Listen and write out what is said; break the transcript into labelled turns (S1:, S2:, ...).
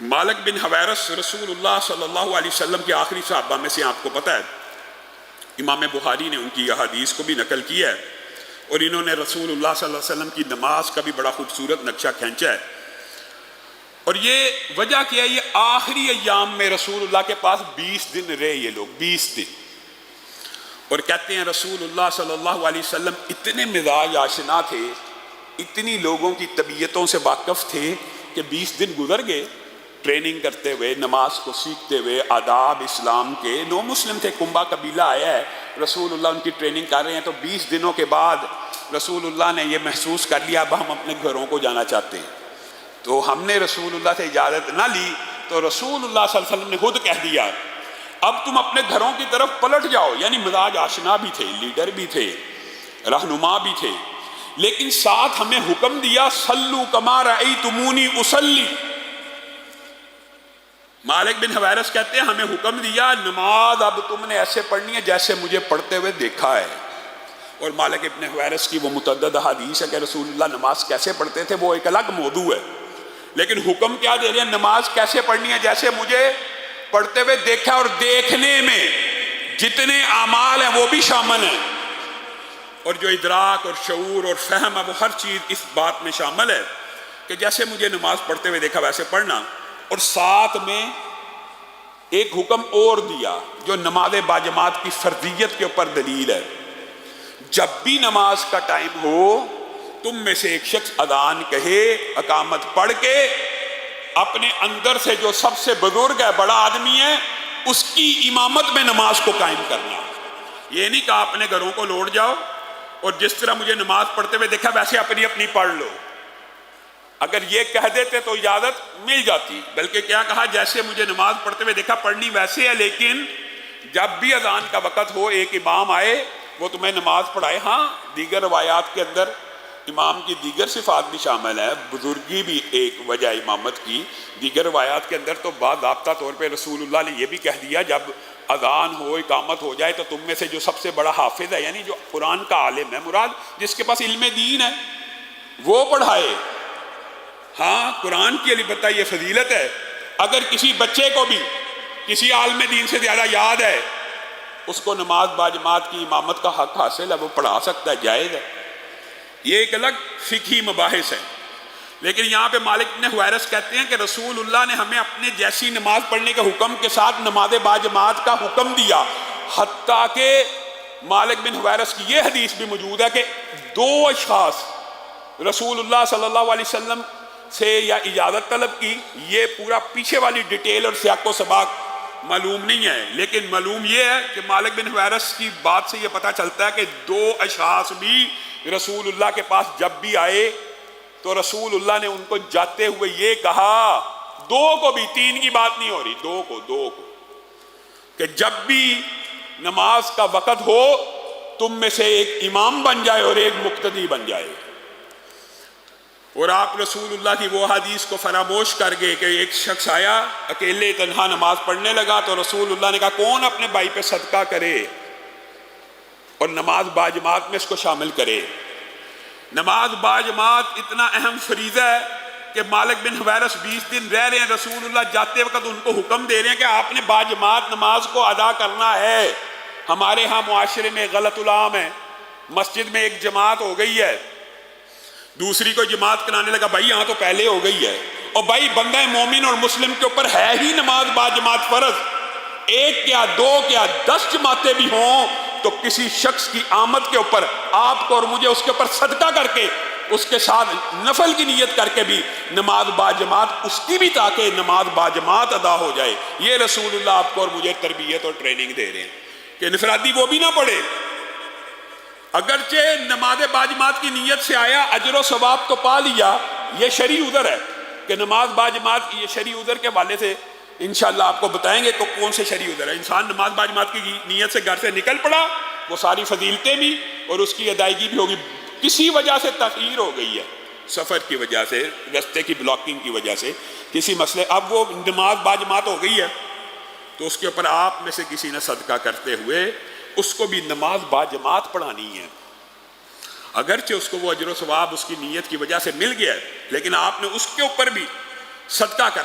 S1: مالک بن Huwayrith رسول اللہ صلی اللہ علیہ وسلم کے آخری صحابہ میں سے، آپ کو پتہ ہے امام بخاری نے ان کی احادیث کو بھی نقل کیا ہے، اور انہوں نے رسول اللہ صلی اللہ علیہ وسلم کی نماز کا بھی بڑا خوبصورت نقشہ کھینچا ہے۔ اور یہ وجہ کیا ہے، یہ آخری ایام میں رسول اللہ کے پاس 20 دن رہے یہ لوگ، 20 دن، اور کہتے ہیں رسول اللہ صلی اللہ علیہ وسلم اتنے مزاج آشنا تھے، اتنی لوگوں کی طبیعتوں سے واقف تھے کہ 20 دن گزر گئے ٹریننگ کرتے ہوئے، نماز کو سیکھتے ہوئے، آداب اسلام کے۔ نو مسلم تھے، کنبا قبیلہ آیا ہے، رسول اللہ ان کی ٹریننگ کر رہے ہیں، تو 20 دنوں کے بعد رسول اللہ نے یہ محسوس کر لیا اب ہم اپنے گھروں کو جانا چاہتے ہیں۔ تو ہم نے رسول اللہ سے اجازت نہ لی، تو رسول اللہ صلی اللہ علیہ وسلم نے خود کہہ دیا اب تم اپنے گھروں کی طرف پلٹ جاؤ۔ یعنی مزاج آشنا بھی تھے، لیڈر بھی تھے، رہنما بھی تھے، لیکن ساتھ ہمیں حکم دیا صلو کما رأیتمونی اصلی۔ مالک بن حویرث کہتے ہیں ہمیں حکم دیا نماز اب تم نے ایسے پڑھنی ہے جیسے مجھے پڑھتے ہوئے دیکھا ہے۔ اور مالک ابن حویرث کی وہ متعدد حدیث ہے کہ رسول اللہ نماز کیسے پڑھتے تھے، وہ ایک الگ موضوع ہے، لیکن حکم کیا دے رہے ہیں، نماز کیسے پڑھنی ہے جیسے مجھے پڑھتے ہوئے دیکھا۔ اور دیکھنے میں جتنے اعمال ہیں وہ بھی شامل ہیں، اور جو ادراک اور شعور اور فہم ہے وہ ہر چیز اس بات میں شامل ہے کہ جیسے مجھے نماز پڑھتے ہوئے دیکھا ویسے پڑھنا۔ اور ساتھ میں ایک حکم اور دیا جو نماز باجماعت کی فرضیت کے اوپر دلیل ہے، جب بھی نماز کا ٹائم ہو تم میں سے ایک شخص اذان کہے، اقامت پڑھ کے اپنے اندر سے جو سب سے بزرگ ہے، بڑا آدمی ہے، اس کی امامت میں نماز کو قائم کرنا۔ یہ نہیں کہا اپنے گھروں کو لوٹ جاؤ اور جس طرح مجھے نماز پڑھتے ہوئے دیکھا ویسے اپنی اپنی پڑھ لو۔ اگر یہ کہہ دیتے تو اجازت مل جاتی، بلکہ کیا کہا جیسے مجھے نماز پڑھتے ہوئے دیکھا پڑھنی ویسے ہے، لیکن جب بھی اذان کا وقت ہو ایک امام آئے وہ تمہیں نماز پڑھائے۔ ہاں دیگر روایات کے اندر امام کی دیگر صفات بھی شامل ہے، بزرگی بھی ایک وجہ امامت کی۔ دیگر روایات کے اندر تو باضابطہ طور پہ رسول اللہ نے یہ بھی کہہ دیا جب اذان ہو اقامت ہو جائے تو تم میں سے جو سب سے بڑا حافظ ہے، یعنی جو قرآن کا عالم ہے، مراد جس کے پاس علم دین ہے، وہ پڑھائے۔ ہاں قرآن کی البتہ یہ فضیلت ہے، اگر کسی بچے کو بھی کسی عالم دین سے زیادہ یاد ہے اس کو نماز باجماعت کی امامت کا حق حاصل ہے، وہ پڑھا سکتا ہے، جائز ہے۔ یہ ایک الگ فقہی مباحث ہے، لیکن یہاں پہ مالک بن حویرث کہتے ہیں کہ رسول اللہ نے ہمیں اپنے جیسی نماز پڑھنے کے حکم کے ساتھ نماز باجماعت کا حکم دیا، حتیٰ کہ مالک بن حویرث کی یہ حدیث بھی موجود ہے کہ 2 اشخاص رسول اللہ صلی اللہ علیہ وسلم سے یا اجازت طلب کی۔ یہ پورا پیچھے والی ڈیٹیل اور سیاق و سباق معلوم نہیں ہے، لیکن معلوم یہ ہے کہ مالک بن حویرث کی بات سے یہ پتہ چلتا ہے کہ 2 اشخاص بھی رسول اللہ کے پاس جب بھی آئے تو رسول اللہ نے ان کو جاتے ہوئے یہ کہا، 2 کو بھی، 3 کی بات نہیں ہو رہی، 2 کو کہ جب بھی نماز کا وقت ہو تم میں سے ایک امام بن جائے اور ایک مقتدی بن جائے۔ اور آپ رسول اللہ کی وہ حدیث کو فراموش کر گئے کہ ایک شخص آیا اکیلے تنہا نماز پڑھنے لگا تو رسول اللہ نے کہا کون اپنے بھائی پہ صدقہ کرے اور نماز باجماعت میں اس کو شامل کرے۔ نماز باجماعت اتنا اہم فریضہ ہے کہ مالک بن حویرث 20 دن رہ رہے ہیں، رسول اللہ جاتے وقت ان کو حکم دے رہے ہیں کہ آپ نے باجماعت نماز کو ادا کرنا ہے۔ ہمارے ہاں معاشرے میں غلط العام ہے، مسجد میں ایک جماعت ہو گئی ہے، دوسری کو جماعت کرانے لگا، بھائی یہاں تو پہلے ہو گئی ہے، اور بھائی بندہ مومن اور مسلم کے اوپر ہے ہی نماز باجماعت فرض، 1 کیا 2 کیا 10 جماعتیں بھی ہوں تو کسی شخص کی آمد کے اوپر آپ کو اور مجھے اس کے اوپر صدقہ کر کے اس کے ساتھ نفل کی نیت کر کے بھی نماز باجماعت اس کی بھی، تاکہ نماز باجماعت ادا ہو جائے۔ یہ رسول اللہ آپ کو اور مجھے تربیت اور ٹریننگ دے رہے ہیں کہ انفرادی وہ بھی نہ پڑھے، اگرچہ نماز باجماعت کی نیت سے آیا اجر و ثواب تو پا لیا۔ یہ شرعی عذر ہے کہ نماز باجماعت کی، یہ شرعی عذر کے حوالے سے انشاءاللہ آپ کو بتائیں گے کہ کون سے شرعی عذر ہے۔ انسان نماز باجماعت کی نیت سے گھر سے نکل پڑا، وہ ساری فضیلتیں بھی اور اس کی ادائیگی بھی ہوگی، کسی وجہ سے تاخیر ہو گئی ہے، سفر کی وجہ سے، راستے کی بلاکنگ کی وجہ سے، کسی مسئلے، اب وہ نماز باجماعت ہو گئی ہے تو اس کے اوپر آپ میں سے کسی نے صدقہ کرتے ہوئے اس کو بھی نماز باجماعت پڑھانی ہے۔ اگرچہ اس کو وہ اجر و ثواب اس کی نیت کی وجہ سے مل گیا ہے، لیکن آپ نے اس کے اوپر بھی صدقہ کرنا